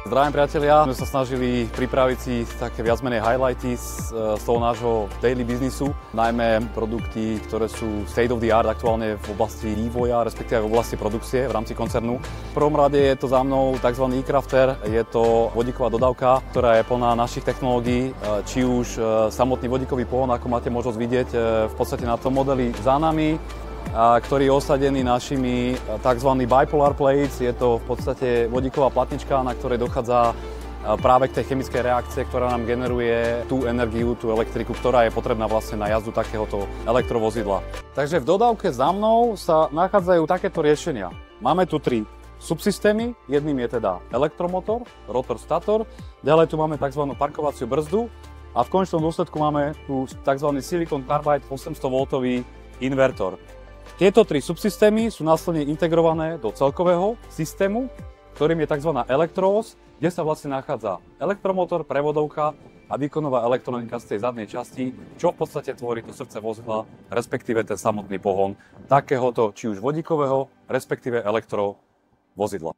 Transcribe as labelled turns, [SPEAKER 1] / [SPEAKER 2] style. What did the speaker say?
[SPEAKER 1] Zdravím priatelia, sme sa snažili pripraviť si také viac menej highlighty z toho nášho daily biznisu, najmä produkty, ktoré sú state of the art aktuálne v oblasti vývoja, respektíve v oblasti produkcie v rámci koncernu. V prvom rade je to za mnou tzv. E-Crafter, je to vodíková dodávka, ktorá je plná našich technológií, či už samotný vodíkový pohon, ako máte možnosť vidieť v podstate na tom modeli za nami, ktorý je osadený našimi tzv. Bipolar plates. Je to v podstate vodíková platnička, na ktorej dochádza práve k tej chemickej reakcie, ktorá nám generuje tú energiu, tú elektriku, ktorá je potrebná vlastne na jazdu takéhoto elektrovozidla. Takže v dodávke za mnou sa nachádzajú takéto riešenia. Máme tu 3 subsystémy, jedným je teda elektromotor, rotor, stator, ďalej tu máme tzv. Parkovaciu brzdu a v konečnom dôsledku máme tu tzv. Silicon carbide 800V invertor. Tieto 3 subsystémy sú následne integrované do celkového systému, ktorým je tzv. Elektrovoz, kde sa vlastne nachádza elektromotor, prevodovka a výkonová elektronika z tej zadnej časti, čo v podstate tvorí to srdce vozidla, respektíve ten samotný pohon takéhoto či už vodíkového, respektíve elektrovozidla.